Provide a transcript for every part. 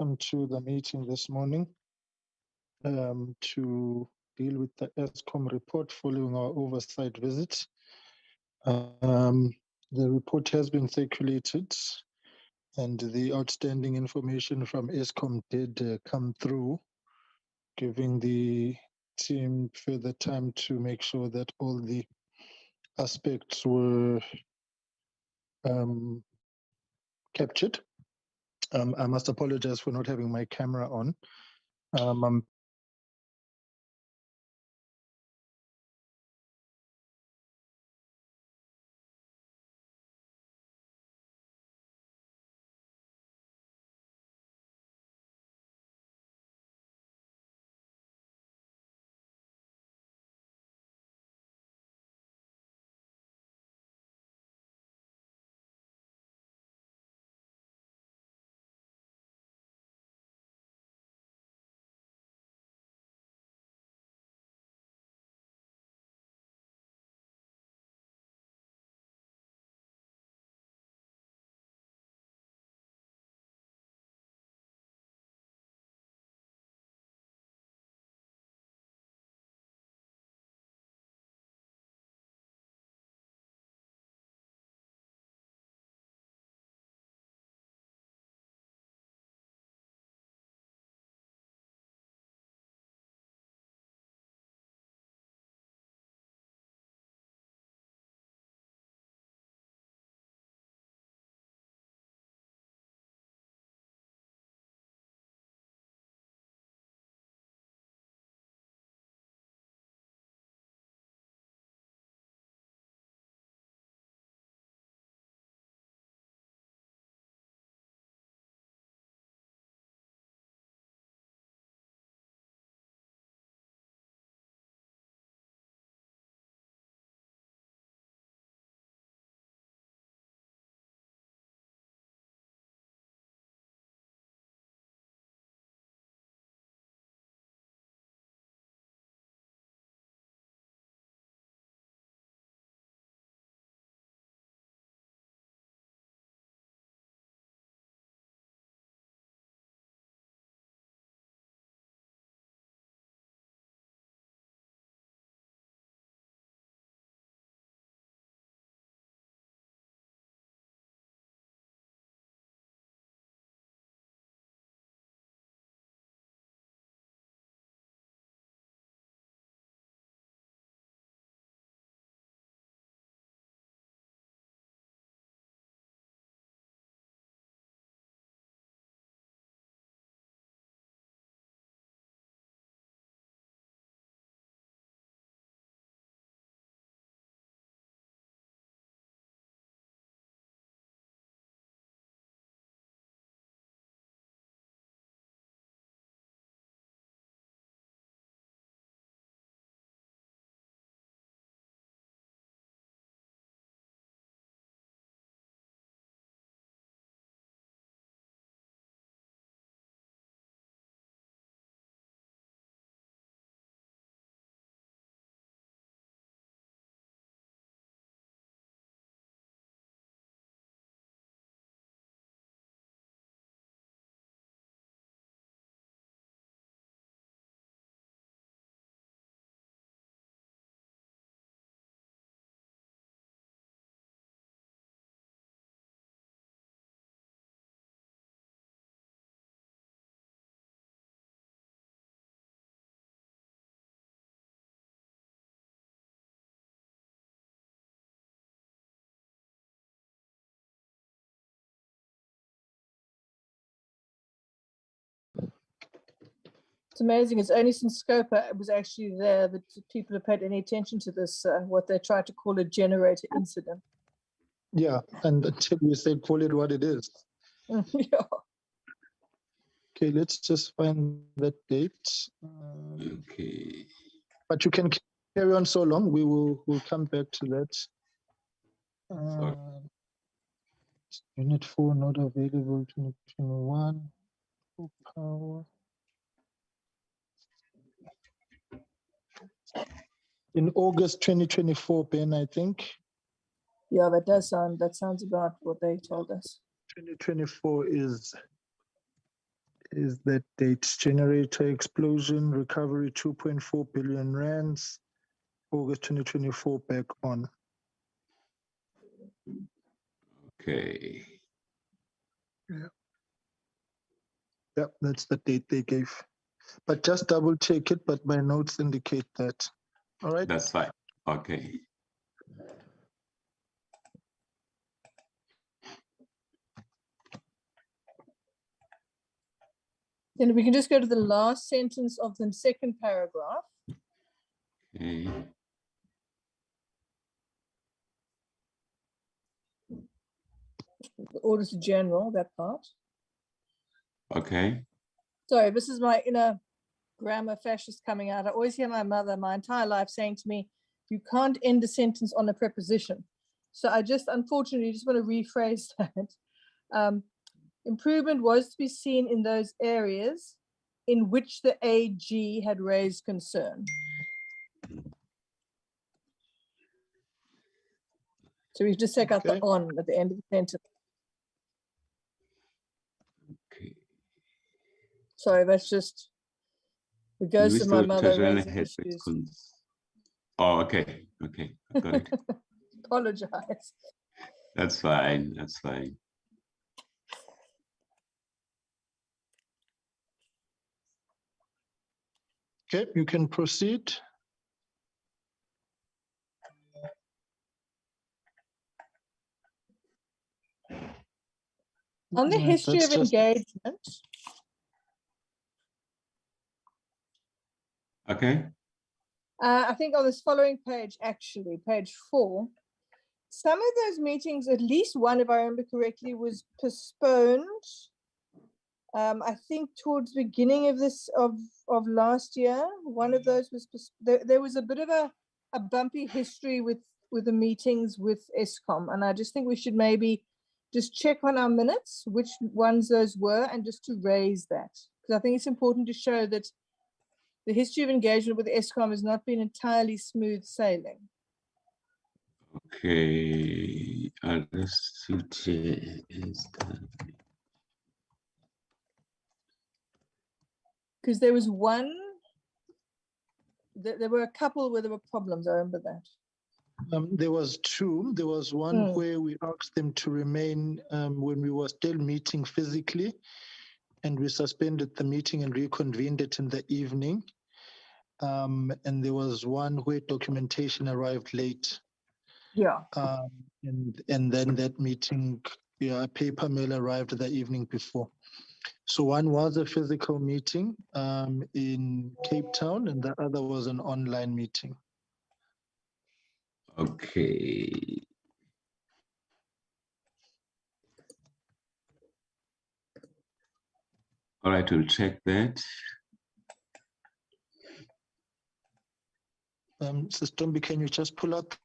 welcome to the meeting this morning to deal with the Eskom report following our oversight visit. The report has been circulated and the outstanding information from Eskom did come through, giving the team further time to make sure that all the aspects were captured. I must apologize for not having my camera on. I'm It's amazing. It's only since Scopa was actually there that people have paid any attention to this, what they try to call a generator incident. Yeah, and until we say call it what it is. Yeah. Okay, let's just find that date. Okay. But you can carry on so long. We'll come back to that. Unit 4 not available. 2021. Full power. In August 2024, Ben, I think. Yeah, that sounds about what they told us. 2024 is is that date? Generator explosion, recovery 2.4 billion rands, August 2024, back on. Okay. Yeah, that's the date they gave. But just double check it, but my notes indicate that. All right. That's fine. Okay. Then we can just go to the last sentence of the second paragraph. Okay. The Auditor General, that part. Okay. Sorry, this is my inner grammar fascist coming out. I always hear my mother my entire life saying to me, you can't end a sentence on a preposition. So I just, unfortunately, just want to rephrase that. Improvement was to be seen in those areas in which the AG had raised concern. So we just take out the Okay. on at the end of the sentence. Okay. Sorry, that's just the ghost of my mother raising issues. Oh, okay. Okay. I got it. Apologize. That's fine. That's fine. Okay, you can proceed. On the history That's of just- engagement, Okay. I think on this following page, actually, page 4, some of those meetings, at least one, if I remember correctly, was postponed. I think towards the beginning of of last year, one of those was there was a bit of a bumpy history with the meetings with Eskom, and I just think we should maybe just check on our minutes which ones those were, and just to raise that, because I think it's important to show that the history of engagement with Eskom has not been entirely smooth sailing. Okay. Because there was one, there were a couple where there were problems, I remember that. There was two. There was one where we asked them to remain when we were still meeting physically, and we suspended the meeting and reconvened it in the evening. And there was one where documentation arrived late. Yeah. And then that meeting, a paper mail arrived the evening before. So one was a physical meeting in Cape Town, and the other was an online meeting. Okay. All right, we'll check that. Sister Tombi, can you just pull out?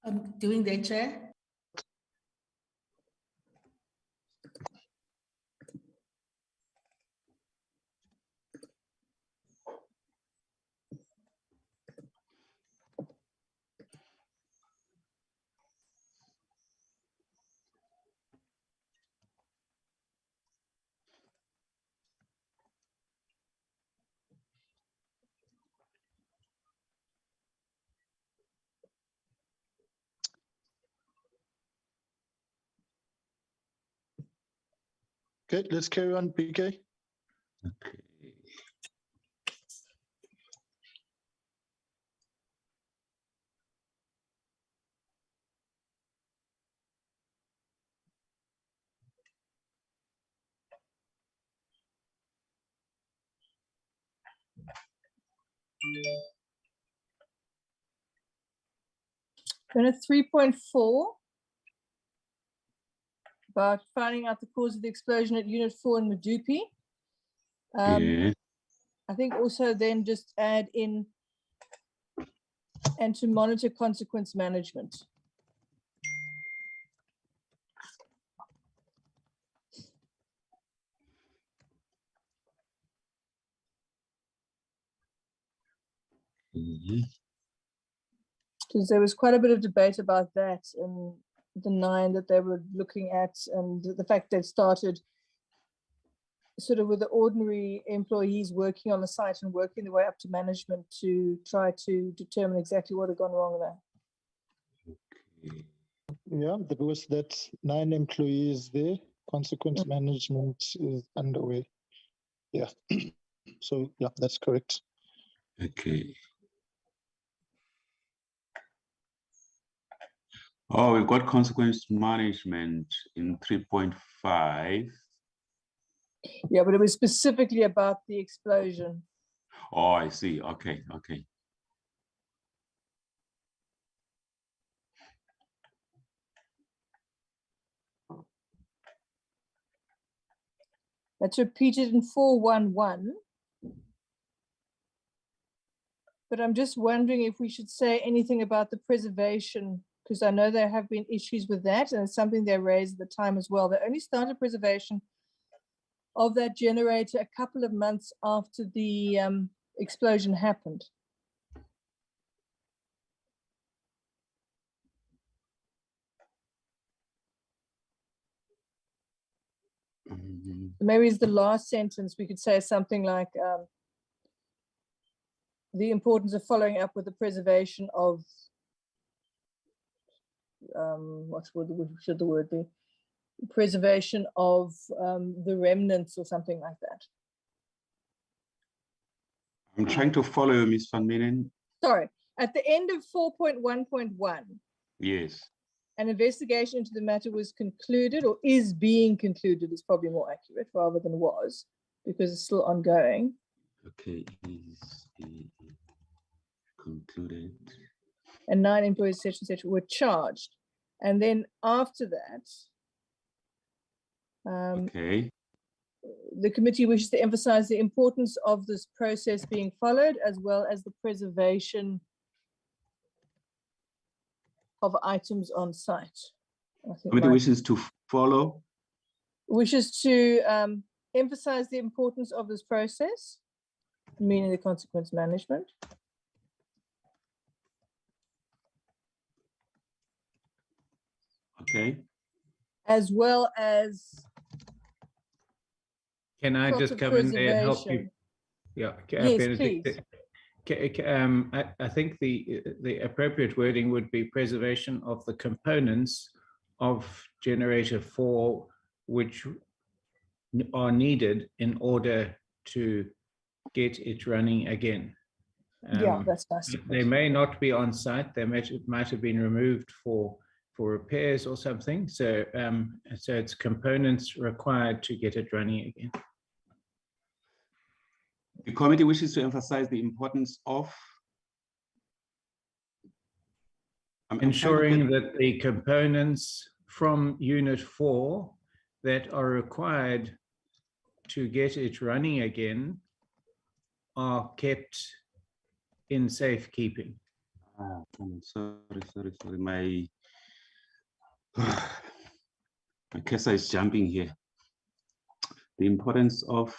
I'm doing that, Chair. Okay, let's carry on, PK. Okay. Then a 3.4 about finding out the cause of the explosion at Unit 4 in Medupi. Yeah. I think also then just add in and to monitor consequence management. Mhm. Because there was quite a bit of debate about that, and the 9 that they were looking at, and the fact they've started sort of with the ordinary employees working on the site and working their way up to management to try to determine exactly what had gone wrong there. Okay. Yeah, because that's 9 employees there. Consequence management is underway. Yeah. So yeah, that's correct. Okay. Oh, we've got consequence management in 3.5. Yeah, but it was specifically about the explosion. Oh, I see. Okay, okay. That's repeated in 411. But I'm just wondering if we should say anything about the preservation, because I know there have been issues with that, and it's something they raised at the time as well. They only started preservation of that generator a couple of months after the explosion happened. Maybe it's the last sentence. We could say something like the importance of following up with the preservation of what should the word be? Preservation of the remnants or something like that. I'm trying to follow you, Ms. Van Minen. Sorry, at the end of 4.1.1, Yes. an investigation into the matter was concluded, or is being concluded is probably more accurate rather than was, because it's still ongoing. Okay, is concluded. And 9 employees, etc., were charged. And then after that, Okay. the committee wishes to emphasize the importance of this process being followed, as well as the preservation of items on site. I think Committee wishes to follow. wishes to emphasize the importance of this process, meaning the consequence management. Okay. As well as Can I just come in there and help you? preservation. Yeah, Yes, Benedict, please. I think the appropriate wording would be preservation of the components of generator 4, which are needed in order to get it running again. Yeah, that's nice. They may not be on site. They might have been removed for repairs or something. So so it's components required to get it running again. The committee wishes to emphasize the importance of ensuring that the components from Unit 4 that are required to get it running again are kept in safekeeping. Sorry. My cursor is jumping here. The importance of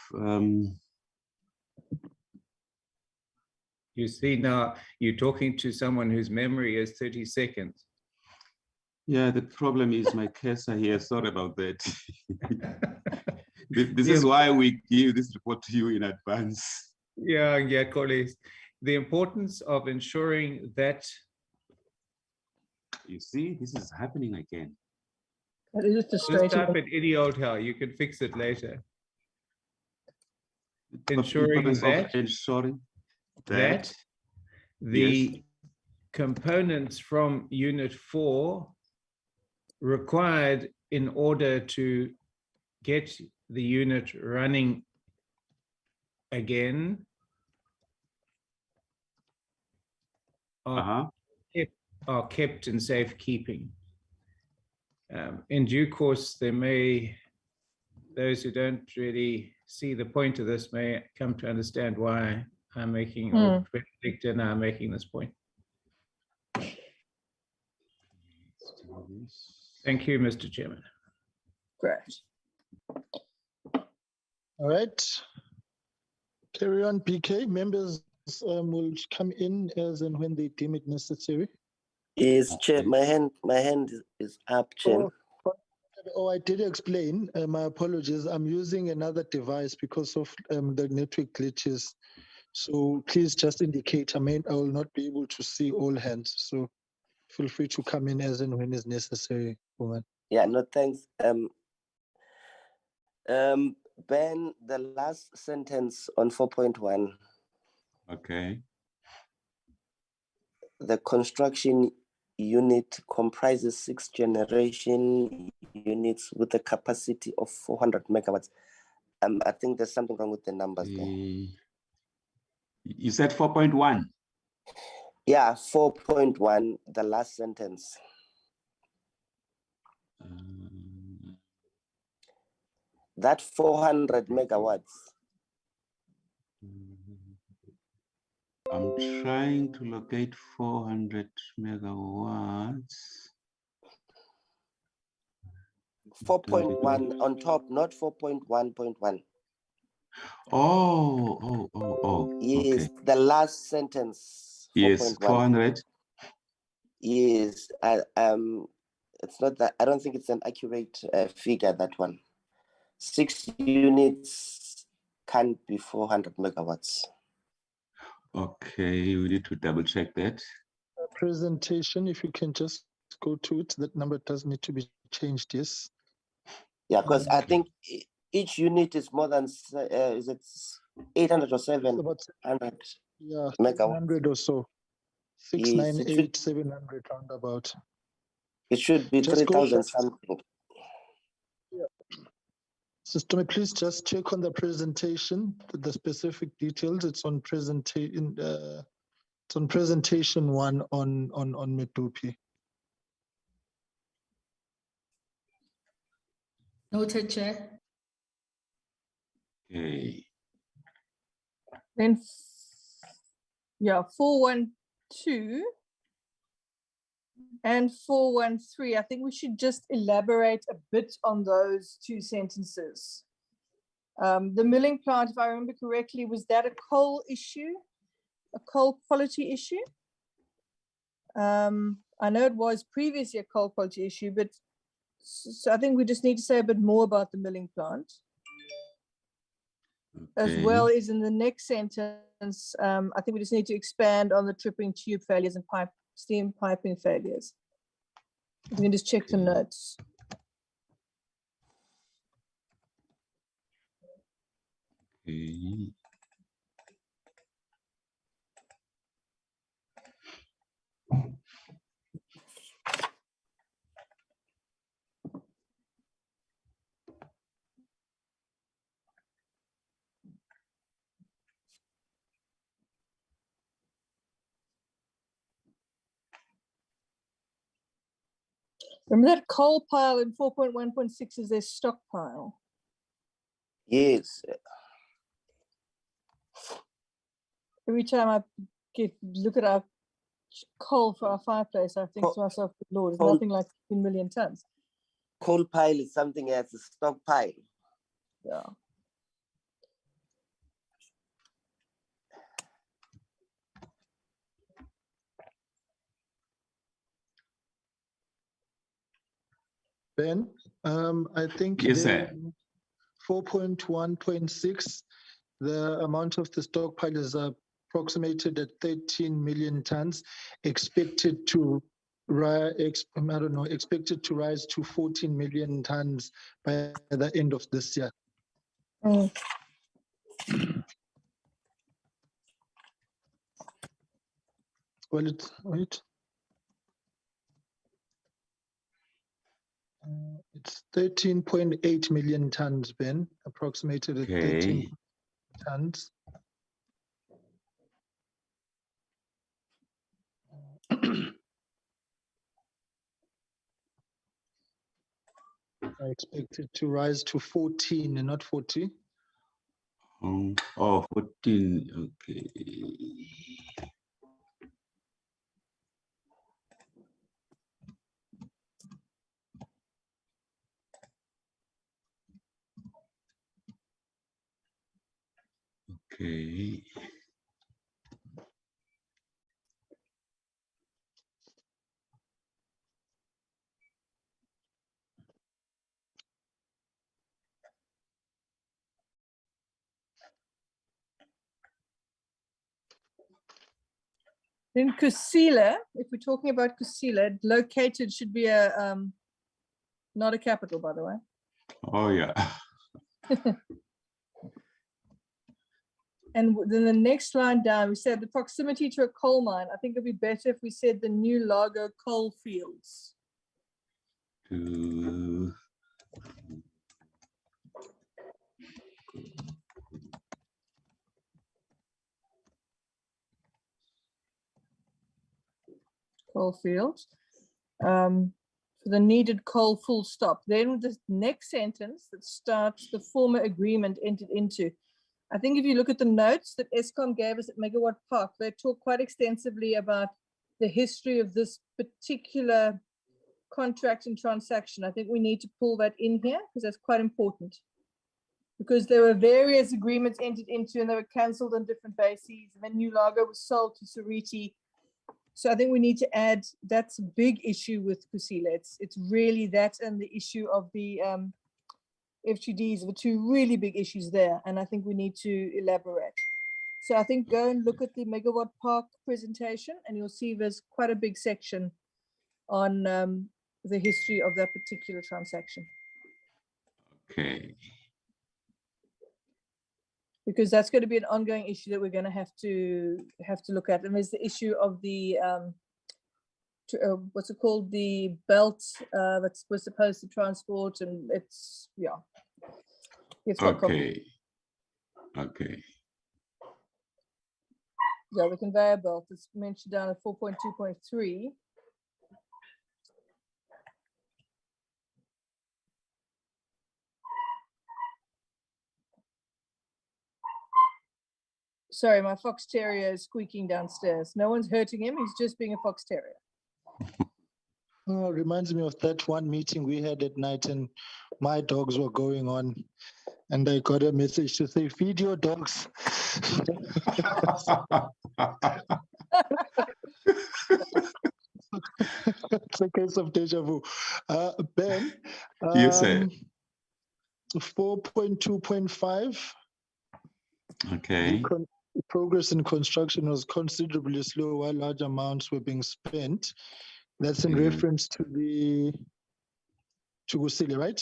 You see, now you're talking to someone whose memory is 30 seconds. yeah, the problem is my cursor here. Sorry about that. This is why we give this report to you in advance. Yeah, colleagues. The importance of ensuring that. You see, this is happening again. That is Just frustrating. type it any old how. You can fix it later. The Ensuring importance that. of ensuring that the yes. components from Unit 4 required in order to get the unit running again are kept in safekeeping. In due course, those who don't really see the point of this may come to understand why I'm making, or Benedict and I are making this point. Thank you, Mr. Chairman. Great. All right. Carry on, PK. Members will come in as and when they deem it necessary. Yes, Chair, Okay. my hand is up, Chair. Oh, I did explain. My apologies. I'm using another device because of the network glitches. So please just indicate. I will not be able to see all hands. So feel free to come in as and when is necessary, woman. Yeah, no, thanks. Ben, the last sentence on 4.1, Okay. the construction unit comprises 6 generation units with a capacity of 400 megawatts. I think there's something wrong with the numbers there. You said 4.1. Yeah, 4.1, the last sentence. That 400 megawatts. I'm trying to locate 400 megawatts. 4.1 on top, not 4.1.1. Oh. Yes, Okay. the last sentence. 4.1. Yes, 400. Yes, it's not that. I don't think it's an accurate figure, that one. 6 units can't be 400 megawatts. Okay, we need to double check that. Presentation, if you can just go to it, that number does need to be changed, yes. Yeah, because I think each unit is more than, is it 800 or 700 yeah, megawatts? 700 or so. Yes, 698, 700 roundabout. It should be Just go 3,000 back. something. Sister, please just check on the presentation, the specific details. It's on presentation. It's on presentation 1 on Medupi. Noted, Chair. Okay. Then, yeah, 412 and 413. I think we should just elaborate a bit on those 2 sentences. The milling plant, if I remember correctly, was that a coal issue, a coal quality issue? I know it was previously a coal quality issue, but so I think we just need to say a bit more about the milling plant. As well as in the next sentence, I think we just need to expand on the tripping tube failures and steam piping failures. You can just check the notes. Okay. Remember that coal pile in 4.1.6 is their stockpile. Yes. Every time I look at our coal for our fireplace, I think to myself, Lord, it's nothing like 15 million tons. Coal pile is something else, a stockpile. Yeah. Ben, I think Yes, sir. 4.1.6, the amount of the stockpile is approximated at 13 million tons, expected to expected to rise to 14 million tons by the end of this year. Mm. Well, wait. It's 13.8 million tons, Ben, approximated at 13 tons. I expect it to rise to 14 and not 40. 14. Okay. Okay. Then Kusile, if we're talking about Kusile, located should be a not a capital, by the way. Oh yeah. And then the next line down, we said the proximity to a coal mine. I think it'd be better if we said the new Largo coal fields. Coal fields. For the needed coal full stop. Then the next sentence that starts the former agreement entered into. I think if you look at the notes that Eskom gave us at Megawatt Park, they talk quite extensively about the history of this particular contract and transaction. I think we need to pull that in here because that's quite important. Because there were various agreements entered into and they were cancelled on different bases. And then New Largo was sold to Sariti. So I think we need to add, that's a big issue with Kusile. It's really that and the issue of the FGDs, the two really big issues there. And I think we need to elaborate. So I think go and look at the Megawatt Park presentation and you'll see there's quite a big section on the history of that particular transaction. Okay. Because that's going to be an ongoing issue that we're going to have to look at. And there's the issue of the what's it called, the belt that we're supposed to transport, and it's it's quite Okay. Okay. yeah, the conveyor belt is mentioned down at 4.2.3. Sorry, my fox terrier is squeaking downstairs. No one's hurting him. He's just being a fox terrier. Oh, reminds me of that one meeting we had at night and my dogs were going on and I got a message to say, feed your dogs. It's a case of deja vu. Ben, Yes, sir. 4.2.5. Okay. Progress in construction was considerably slow while large amounts were being spent. That's in reference to Kusile, right?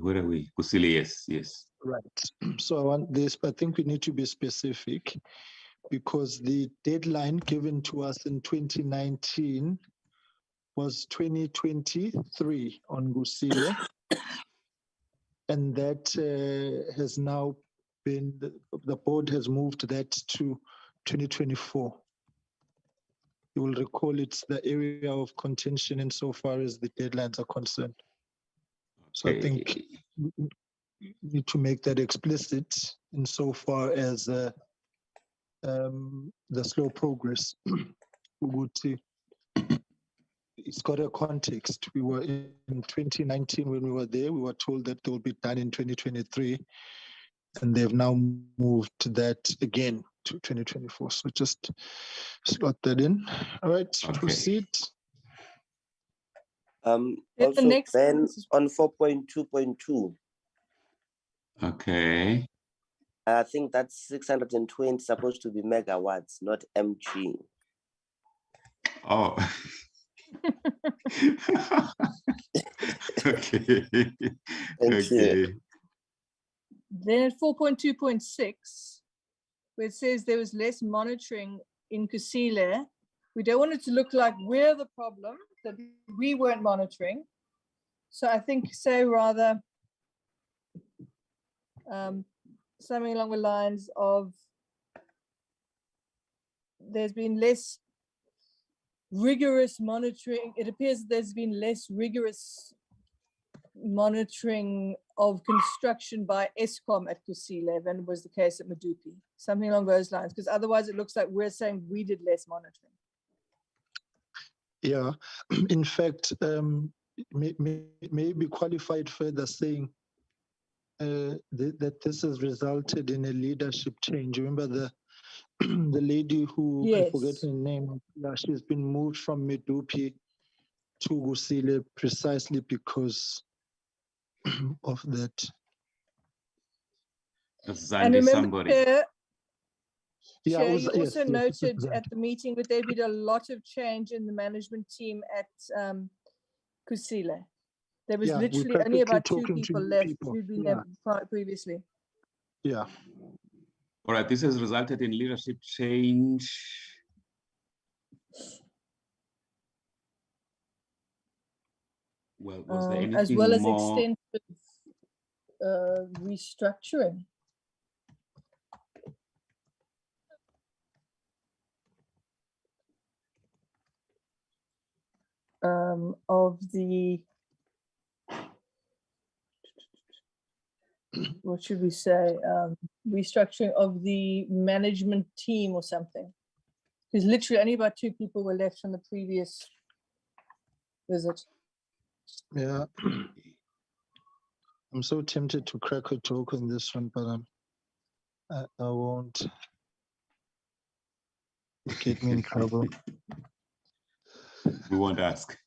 Where are we? Kusile, yes, yes. Right. So I want this, but I think we need to be specific because the deadline given to us in 2019 was 2023 on Kusile. And that has now been, the board has moved that to 2024. You will recall it's the area of contention insofar as the deadlines are concerned. So I think we need to make that explicit insofar as the slow progress. It's got a context. We were in 2019 when we were there. We were told that they will be done in 2023, and they've now moved that again to 2024. So just slot that in. All right, Okay. proceed. Also, the next then on 4.2.2, Okay. I think that's 620 supposed to be megawatts, not mg. Oh. Okay. Thank you. Then at 4.2.6, where it says there was less monitoring in Kusile, we don't want it to look like we're the problem, that we weren't monitoring. So I think say rather something along the lines of there's been less rigorous monitoring. It appears there's been less rigorous monitoring of construction by Eskom at Kusile than was the case at Medupi. Something along those lines, because otherwise it looks like we're saying we did less monitoring. Yeah, in fact, may be qualified further saying that this has resulted in a leadership change. Remember the the lady who, Yes. I forget her name, she's been moved from Medupi to Kusile precisely because of that. Zandi somebody. Yeah, Chair, it was- you yes, also yes, it was noted that. at the meeting that there'd been a lot of change in the management team at Kusile. There was Yeah, we're literally only practically about 2 talking to people new left people. who'd been Yeah. there previously. Yeah. All right, this has resulted in leadership change. Well, was there anything As well as more? extensive restructuring. Of the, what should we say, restructuring of the management team or something. Because literally only about 2 people were left from the previous visit. Yeah. I'm so tempted to crack a joke on this one, but I won't. Get me in trouble. We won't ask.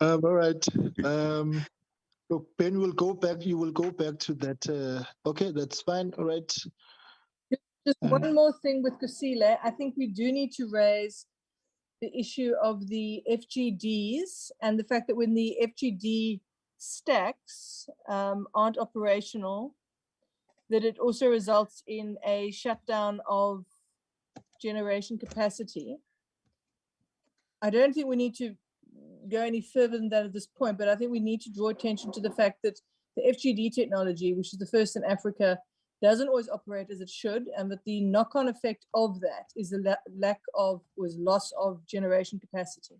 All right. Look, Ben will go back. You will go back to that. Okay, that's fine. All right. Just one more thing with Kusile. I think we do need to raise the issue of the FGDs and the fact that when the FGD stacks aren't operational, that it also results in a shutdown of generation capacity. I don't think we need to go any further than that at this point, but I think we need to draw attention to the fact that the FGD technology, which is the first in Africa, doesn't always operate as it should, and that the knock-on effect of that is the loss of generation capacity.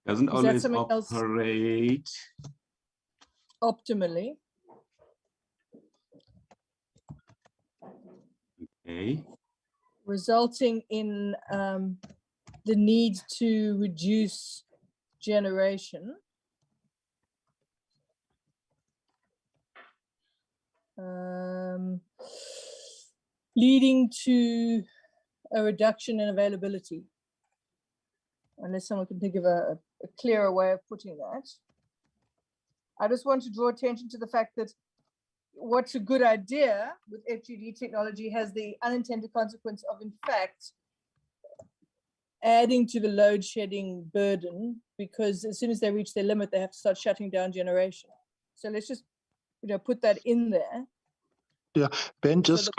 Doesn't Is that always something else? operate. Optimally. Okay. Resulting in the need to reduce generation. Leading to a reduction in availability. Unless someone can think of a clearer way of putting that. I just want to draw attention to the fact that what's a good idea with FGD technology has the unintended consequence of, in fact, adding to the load shedding burden, because as soon as they reach their limit, they have to start shutting down generation. So let's just, put that in there. Yeah, Ben, So just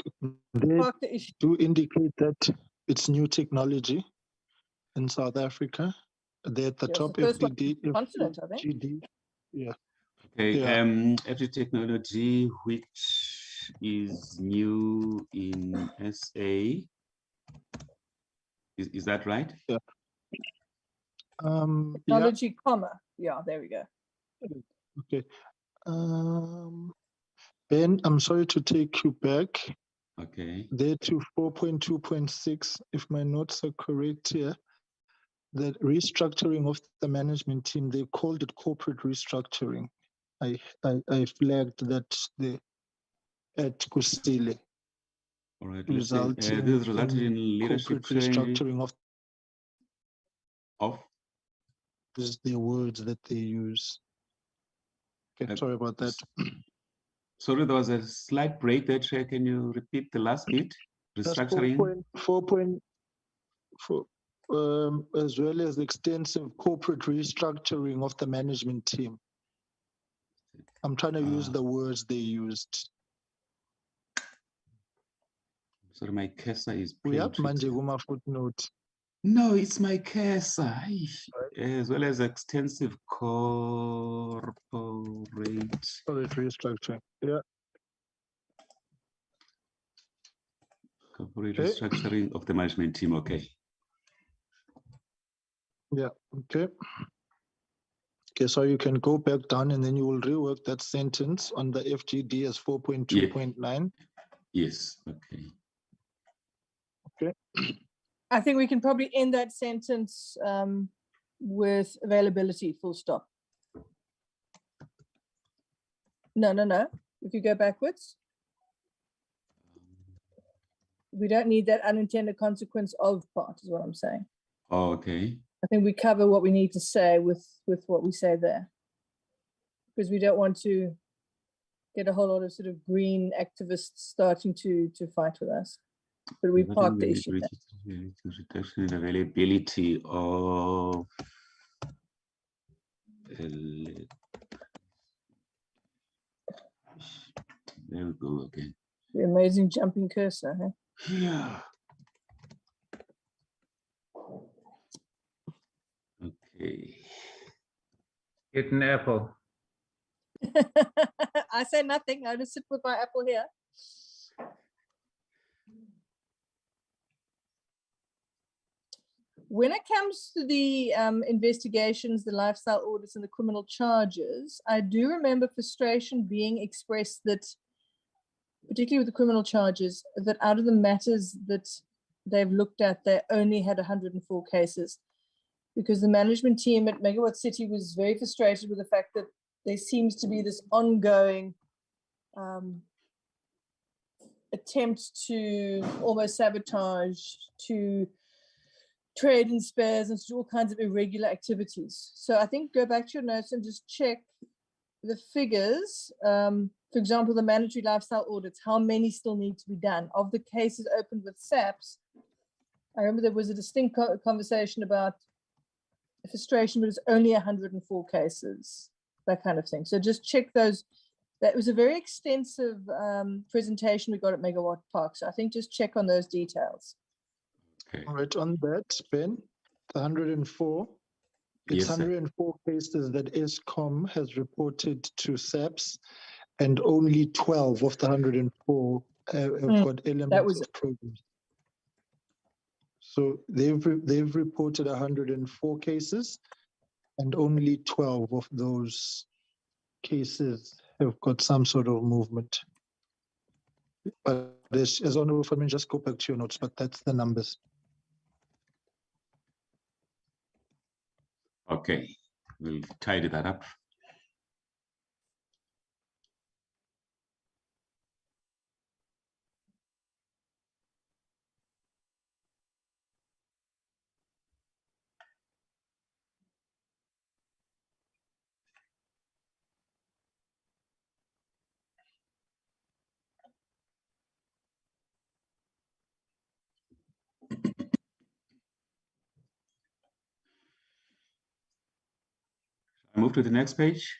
they park the issue. do indicate that it's new technology in South Africa. They're at the Yeah, it's top the first one FGD. continent, I think. FGD. Yeah. Okay. Yeah. Every technology which is new in SA. Is that right? Yeah. Technology, comma. Yeah, there we go. Okay. Ben, I'm sorry to take you back Okay. there to 4.2.6, if my notes are correct here. The restructuring of the management team, they called it corporate restructuring. I flagged that at Kusile. All right. Let's say Resulting this resulted in leadership corporate change restructuring of. is the words that they use. Okay, sorry about that. Sorry, there was a slight break there, Chair. Can you repeat the last bit? That's Restructuring. 4.4, as well as extensive corporate restructuring of the management team. I'm trying to use the words they used. Sorry, my cursor is We have playing tricks. Manje Guma footnote. No, it's my cursor. As well as extensive corporate Restructuring. Yeah. corporate Okay. restructuring of the management team. Okay. Yeah. Okay. Okay, so you can go back down and then you will rework that sentence on the FGD as 4.2.9. Yes. Okay. Okay. I think we can probably end that sentence with availability, full stop. No. If you go backwards, we don't need that unintended consequence of part, is what I'm saying. Oh, okay. I think we cover what we need to say with what we say there. Because we don't want to get a whole lot of sort of green activists starting to fight with us. But we parked the issue there. Reduction in availability of there we go again. The amazing jumping cursor, huh? Yeah. Okay. Get an apple. I say nothing. I just sit with my apple here. When it comes to the investigations, the lifestyle audits, and the criminal charges, I do remember frustration being expressed that, particularly with the criminal charges, that out of the matters that they've looked at, they only had 104 cases, because the management team at Megawatt City was very frustrated with the fact that there seems to be this ongoing attempt to almost sabotage, to trade in spares, and to do all kinds of irregular activities. So I think go back to your notes and just check the figures. For example, the mandatory lifestyle audits, how many still need to be done? Of the cases opened with SAPs, I remember there was a distinct conversation about frustration, but it's only 104 cases, that kind of thing. So just check those. That was a very extensive presentation we got at Megawatt Park. So I think just check on those details. Okay. All right, on that, Ben, the 104, it's Yes, sir. 104 cases that Eskom has reported to SAPS, and only 12 of the 104 have got elements was of progress. So they've reported 104 cases, and only 12 of those cases have got some sort of movement. But as honorable for me, just go back to your notes, but that's the numbers. Okay, we'll tidy that up. I move to the next page.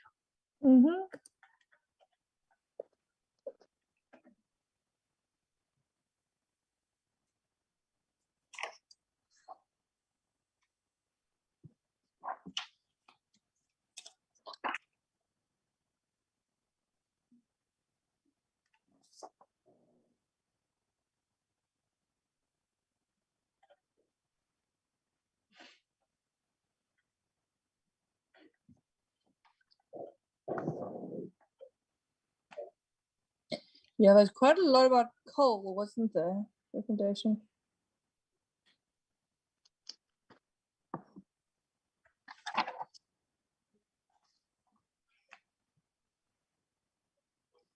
Yeah, there's quite a lot about coal, wasn't there? Recommendation.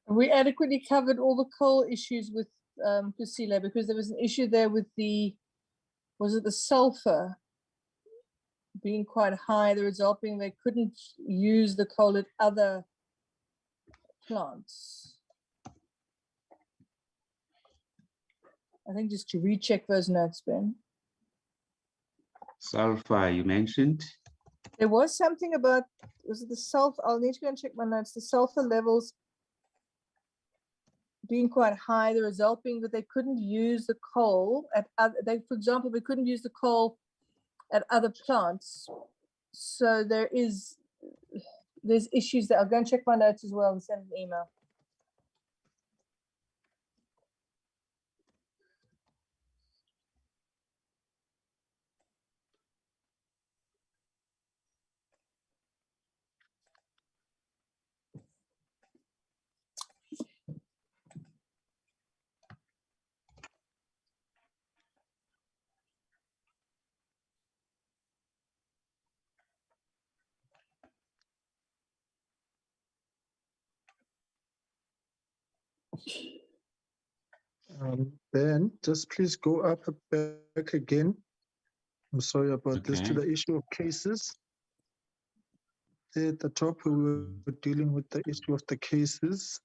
We adequately covered all the coal issues with Kusile, because there was an issue there with the, was it the sulfur being quite high, the result being they couldn't use the coal at other plants. I think just to recheck those notes, Ben. Sulfur, you mentioned. There was something about, was it the sulfur? I'll need to go and check my notes. The sulfur levels being quite high, the result being that they couldn't use the coal at other, for example, they couldn't use the coal at other plants. So there's issues there. I'll go and check my notes as well and send an email. Ben, just please go up back again. I'm sorry about this, to Okay. the issue of cases. There at the top, we were dealing with the issue of the cases.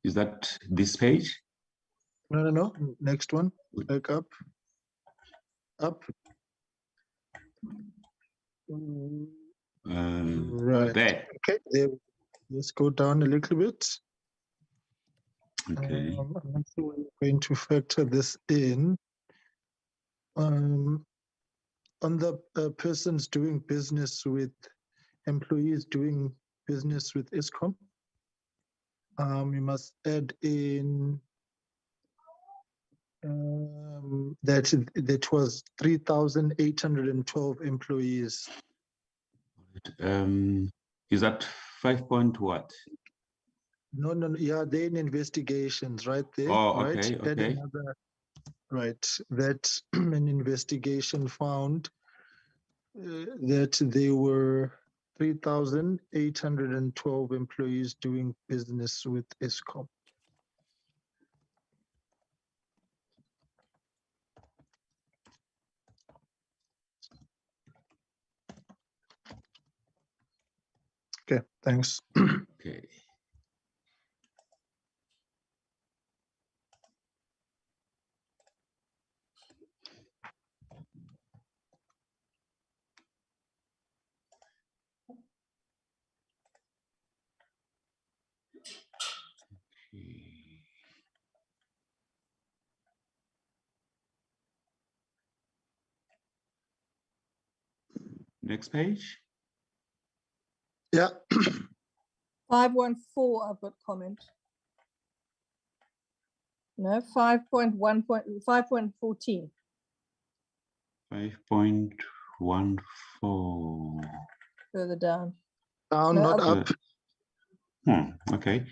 Is that this page? No. Next one. Back up. Up. Right. There. Okay. There. Let's go down a little bit. Okay. I'm not sure we're going to factor this in. On the persons doing business with employees doing business with Eskom, we must add in that was 3,812 employees. Is that 5 point what? No. Yeah, they're in investigations right there. Oh, right? okay, Add okay. another, right. That an investigation found that there were 3,812 employees doing business with Eskom. Okay, thanks. Okay. Next page. Yeah. 514, I've got comment. No, 5.1, 5.14. 5.14. Further down. Down, No, not up. Okay.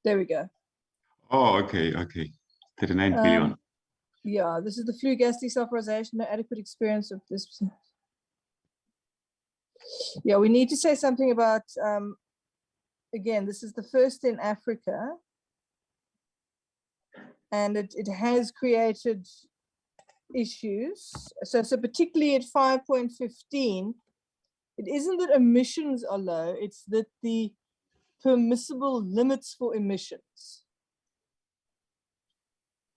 There we go. Oh, okay. 39 billion. Yeah, this is the flue gas desulfurization, no adequate experience of this. Yeah, we need to say something about, again, this is the first in Africa. And it has created issues. So particularly at 5.15, it isn't that emissions are low, it's that the permissible limits for emissions.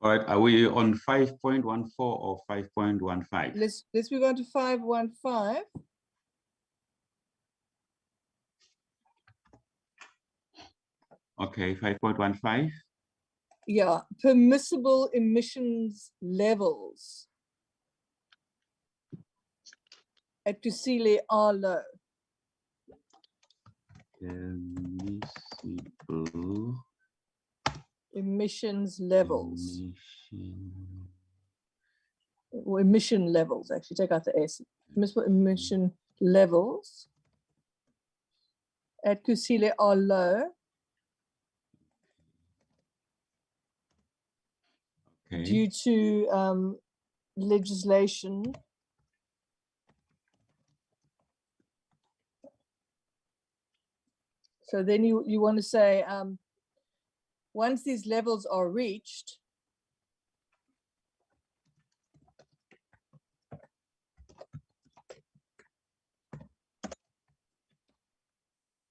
All right, are we on 5.14 or 5.15? Let's move on to 5.15. Okay, 5.15. Yeah, permissible emissions levels at Kusile are low. Permissible Emissions levels. Or emission levels, actually, take out the S. Permissible emission levels at Kusile are low. Okay. Due to legislation so then you want to say once these levels are reached,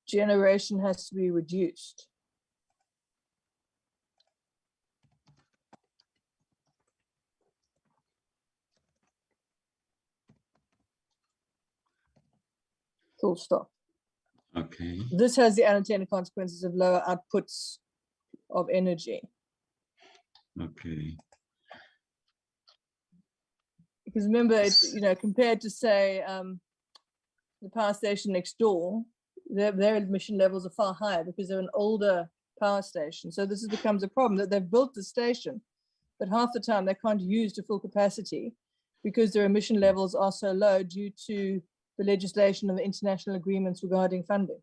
generation has to be reduced. Full stop. Okay. This has the unintended consequences of lower outputs of energy. Okay. Because remember, it's, compared to say the power station next door, their emission levels are far higher because they're an older power station. So this becomes a problem that they've built the station, but half the time they can't use to full capacity because their emission levels are so low due to the legislation and the international agreements regarding funding.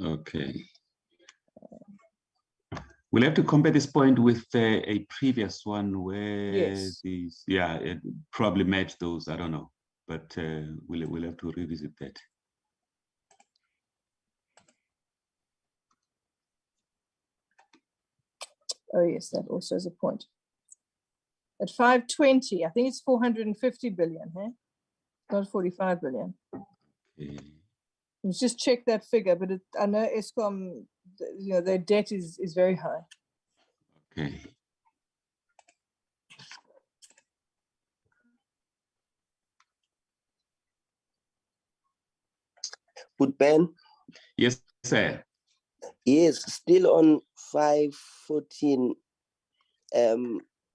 Okay. We'll have to compare this point with a previous one where Yes. these, it probably match those, I don't know, but we'll have to revisit that. Oh yes, that also is a point. At 520, I think it's 450 billion, huh? Not 45 billion. Okay. Let's just check that figure, but I know Eskom, their debt is very high. Okay. But Ben, Yes, sir. yes, still on 514,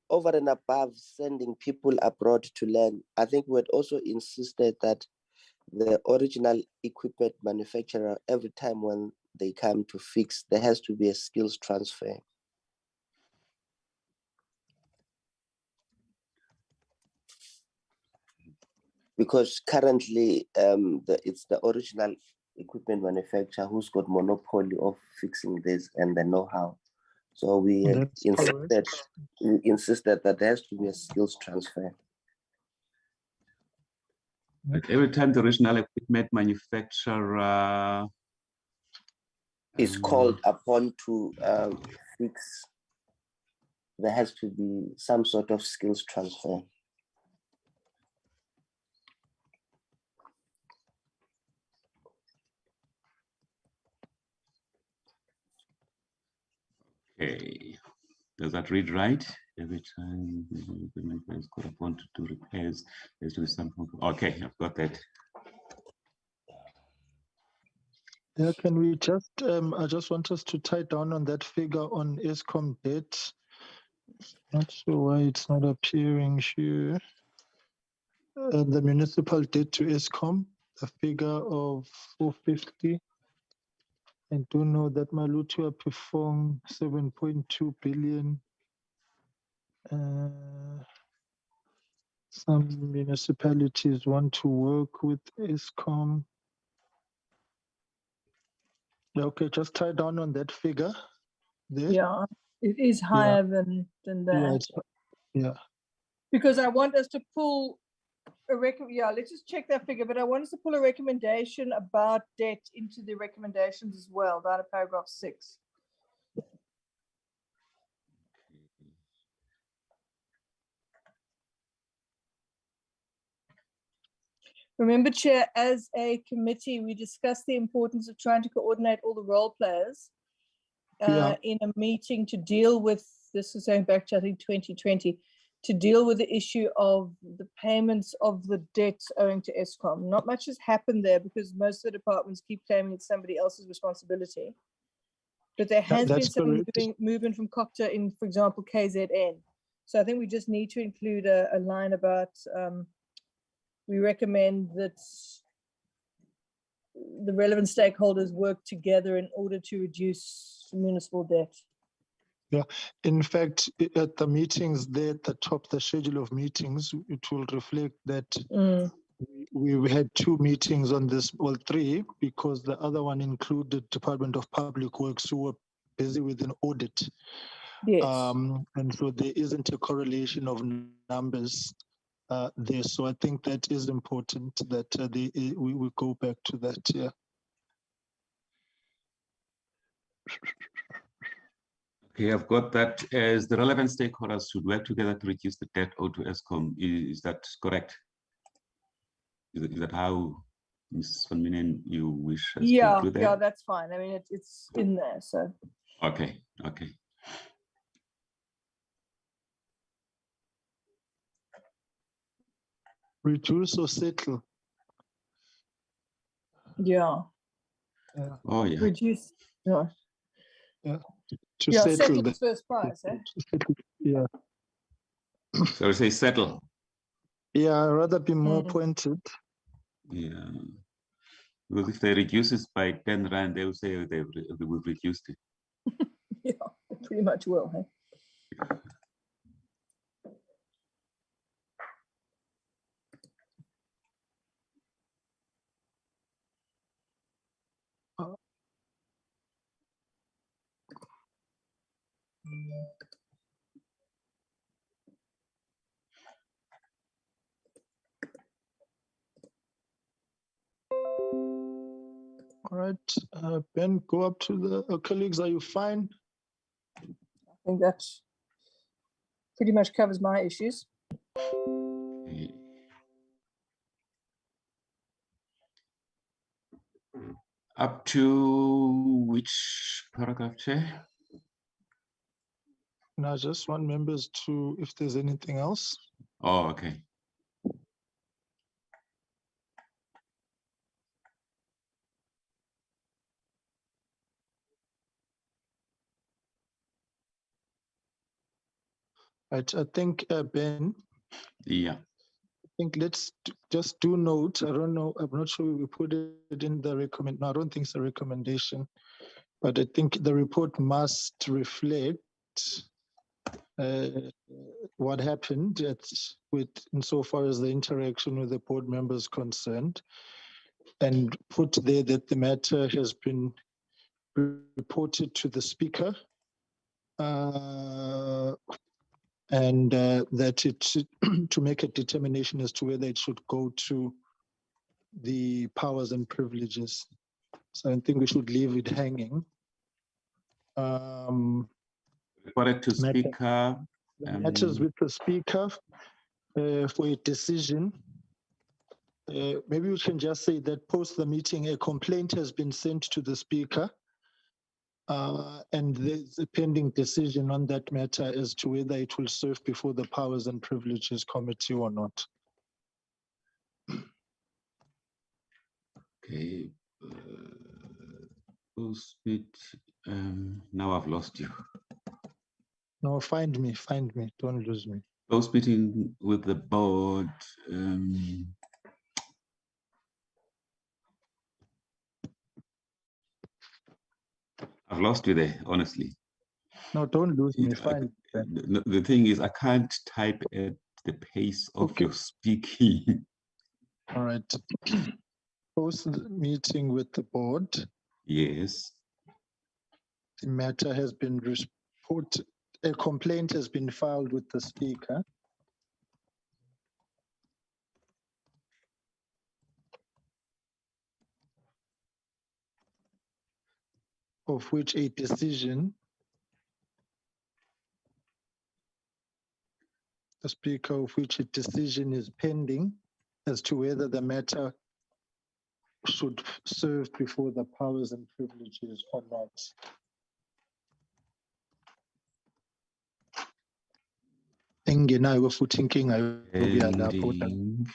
over and above sending people abroad to learn, I think we had also insisted that the original equipment manufacturer, every time when they come to fix, there has to be a skills transfer. Because currently it's the original equipment manufacturer who's got monopoly of fixing this and the know-how. So we insisted that there has to be a skills transfer. But every time the original equipment manufacturer is called upon to fix, there has to be some sort of skills transfer. Okay, does that read right? Every time the manufacturer is called upon to do repairs, there's to be some. Okay, I've got that. Yeah, can we just, I just want us to tie down on that figure on Eskom debt. Not sure why it's not appearing here. The municipal debt to Eskom, a figure of 450. I do know that Malutu performed 7.2 billion. Some municipalities want to work with Eskom. Okay, just tie down on that figure there. Yeah, it is higher than that. Yeah. Because I want us to pull a let's just check that figure, but I want us to pull a recommendation about debt into the recommendations as well, down to paragraph 6. Remember, Chair, as a committee, we discussed the importance of trying to coordinate all the role players in a meeting to deal with, this is going back to, I think, 2020, to deal with the issue of the payments of the debts owing to Eskom. Not much has happened there because most of the departments keep claiming it's somebody else's responsibility. But there has been some movement from COCTA in, for example, KZN. So I think we just need to include a line about, we recommend that the relevant stakeholders work together in order to reduce municipal debt. Yeah, in fact, at the meetings there at the top, the schedule of meetings, it will reflect that we had 2 meetings on this, well, 3, because the other one included Department of Public Works who were busy with an audit. Yes. And so there isn't a correlation of numbers there. So I think that is important that we go back to that, yeah. Okay, I've got that as the relevant stakeholders should work together to reduce the debt owed to Eskom. Is that correct? Is that how, Ms. Van Minen, you wish us to do that? Yeah, that's fine. I mean, it's in there, so. Okay, okay. Reduce or settle? Yeah. Oh, yeah. Reduce, yeah. Yeah. To settle the first price, eh? Yeah. So say settle. Yeah, I'd rather be more pointed. Yeah. Because if they reduce it by 10 Rand, they will say we've reduced it. Yeah, they pretty much will, hey? All right, Ben, go up to the colleagues. Are you fine? I think that pretty much covers my issues. Okay. Up to which paragraph, Chair? Now, I just want members to, if there's anything else. Oh, okay. Right, I think, Ben, Yeah. I think let's just do note. I don't know, I'm not sure we put it in the recommend. No, I don't think it's a recommendation, but I think the report must reflect what happened insofar as the interaction with the board members concerned, and put there that the matter has been reported to the speaker, and that it should to make a determination as to whether it should go to the powers and privileges. So I think we should leave it hanging. Reported to Matter- speaker. Matters with the speaker for a decision. Maybe we can just say that post the meeting, a complaint has been sent to the speaker, and there's a pending decision on that matter as to whether it will serve before the Powers and Privileges Committee or not. Okay. Now I've lost you. No, find me, don't lose me. Close meeting with the board. I've lost you there, honestly. No, don't lose me, Yeah, find me. The thing is, I can't type at the pace of Okay. your speaking. All right. Post the meeting with the board. Yes. The matter has been reported. A complaint has been filed with the speaker. Of which a decision, the speaker of which a decision is pending as to whether the matter should serve before the powers and privileges or not. Engenayo futhi inkinga yokuya lapho. Pending.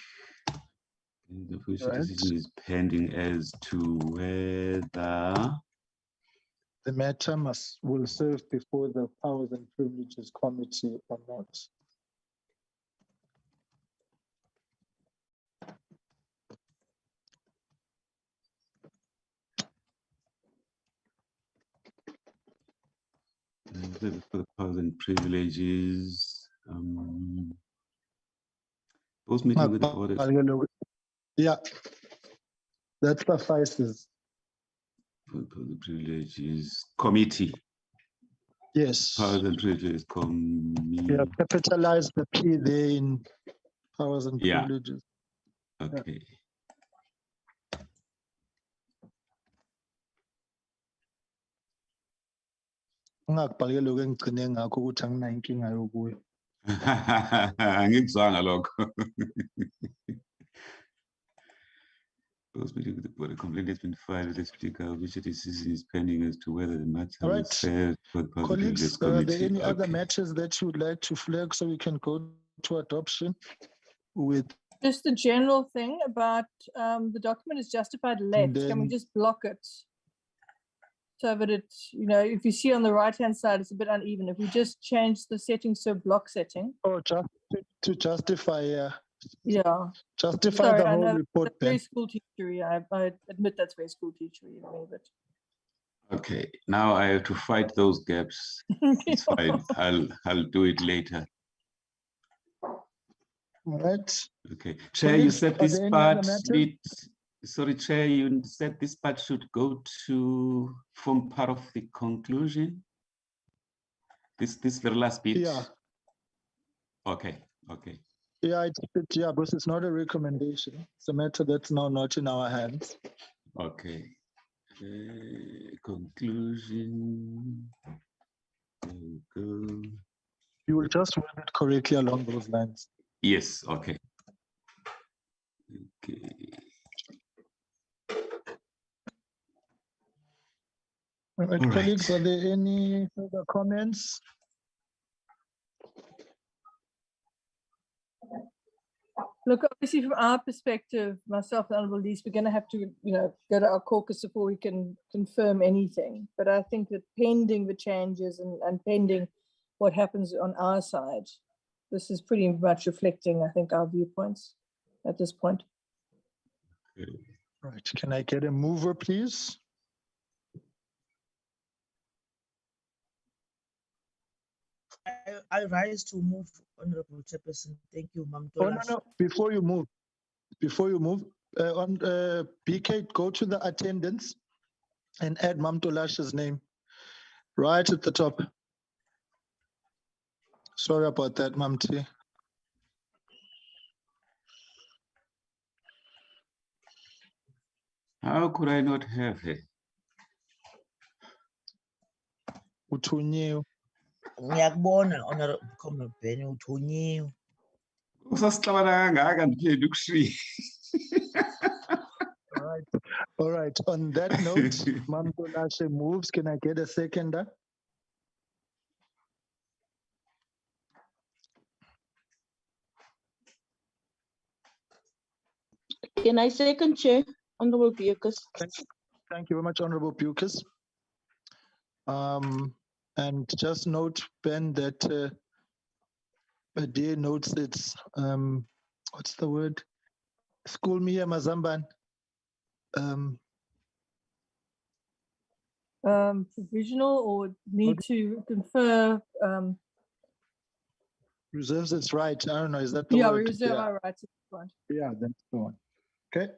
The future Right. decision is pending as to whether The matter will serve before the Powers and Privileges Committee or not. for the powers and privileges. Post meeting with the board. Yeah, that suffices. For the privileges committee. Yes. Powers and privileges committee. Yeah, capitalize the P there in Powers and Yeah. Privileges. Okay. Ungakubhaleke lokho engigcine ngakho ukuthi anginayo inkinga yokuya. Angikuzwanga lokho. Post meeting with the board, a complaint has been filed with the speaker, which a decision is pending as to whether the matter All will right. serve for the powers and privileges Colleagues, are there committee. any other Okay. matters that you would like to flag so we can go to adoption with? Just the general thing about the document is justified left. Can we then- just block it? So that it, if you see on the right-hand side, it's a bit uneven. If we just change the settings to a block setting. Oh, just to justify, Yeah. justify Sorry, the I whole know report, that's very Ben. school teachery. I admit that's very school teachery of me, but. Okay. Now I have to fight those gaps. It's fine. I'll do it later. All right. Okay. Chair, you Colleagues, said are this there any other part matters? sorry, Chair, you said this part should go to form part of the conclusion. This very last bit. Yeah. Okay. Okay. Yeah, yeah, because it's not a recommendation. It's a matter that's now not in our hands. Okay. Conclusion. There we go. You will just word it correctly along those lines. Yes. Okay. Okay. All right, All colleagues, right. are there any further comments? Look, obviously from our perspective, myself and Honourable Lees, we're going to have to, go to our caucus before we can confirm anything. But I think that pending the changes and pending what happens on our side, this is pretty much reflecting, I think, our viewpoints at this point. Right, can I get a mover, please? I rise to move, Honorable Chairperson. Thank you, Mam Oh, no, Tolas. no, before you move, BK, go to the attendance and add Mam Tolash's name right at the top. Sorry about that, Mam T. How could I not have her? Uthunyiwe. Ngiyakubona, Honorable Comrade Benny, uthunyiwe. Usasixabana kangaka ndiphinde ndikushiye. All right, on that note, Mam Tolashe moves. Can I get a seconder? Can I second, Chair? Honorable Beukes. Thank you very much, Honorable Beukes. And just note, Ben, that Dear notes it's, what's the word? School Mia Mazamban. Provisional or need to confer, Reserves its right. I don't know, is that the yeah, we word? reserve Yeah. our rights. Right. Yeah, that's the one. Okay.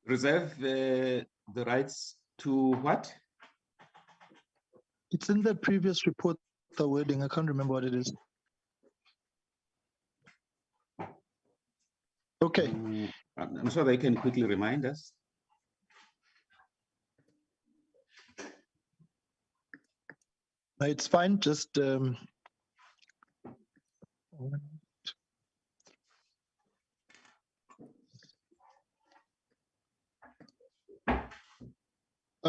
Reserve the rights to what? It's in the previous report, the wording. I can't remember what it is. Okay. I'm sure they can quickly remind us. No, it's fine. Just all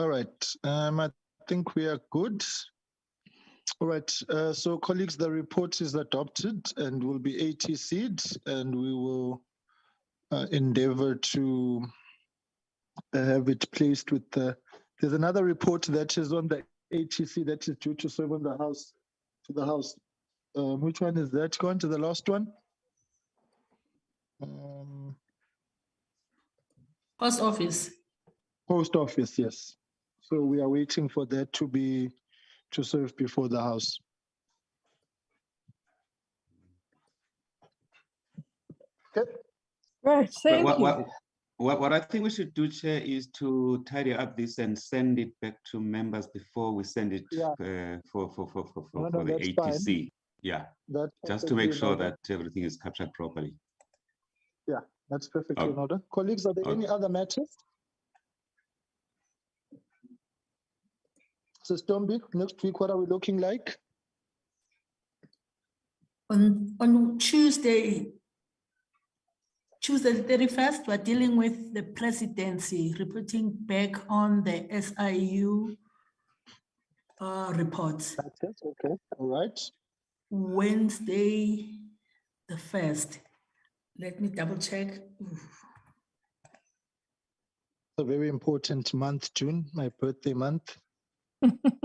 right. I think we are good. All right. So, colleagues, the report is adopted and will be ATC'd, and we will endeavor to have it placed with the. There's another report that is on the ATC that is due to serve on the House, to the House. Which one is that? Going to the last one? Post office. Post office, yes. So we are waiting for that to serve before the House. Okay. Right, thank you. What I think we should do, Chair, is to tidy up this and send it back to members before we send it Yeah. for the that's ATC. fine. Yeah, That's just to make perfectly in sure order. that everything is captured properly. Yeah, that's perfectly Oh. in order. Colleagues, are there any other matters? So Stombi, next week, what are we looking like? On Tuesday the 31st, we're dealing with the presidency, reporting back on the SIU reports. That's it, okay, all right. Wednesday, the 1st. Let me double check. A very important month, June, my birthday month.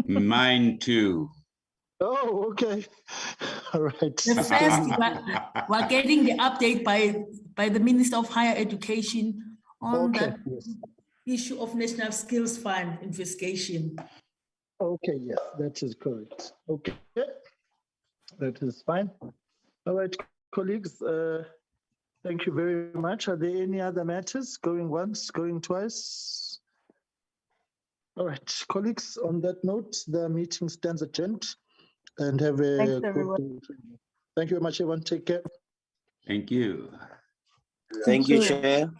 Mine too. Oh, okay. All right. The first, we're getting the update by the Minister of Higher Education on Okay, that yes. issue of National Skills Fund investigation. Okay, yes, that is correct. Okay, that is fine. All right, colleagues, thank you very much. Are there any other matters going once, going twice? All right, colleagues, on that note, the meeting stands adjourned and have a Thanks, good everyone. day. Thank you very much, everyone. Take care. Thank you. Thank you, Thank you. Chair.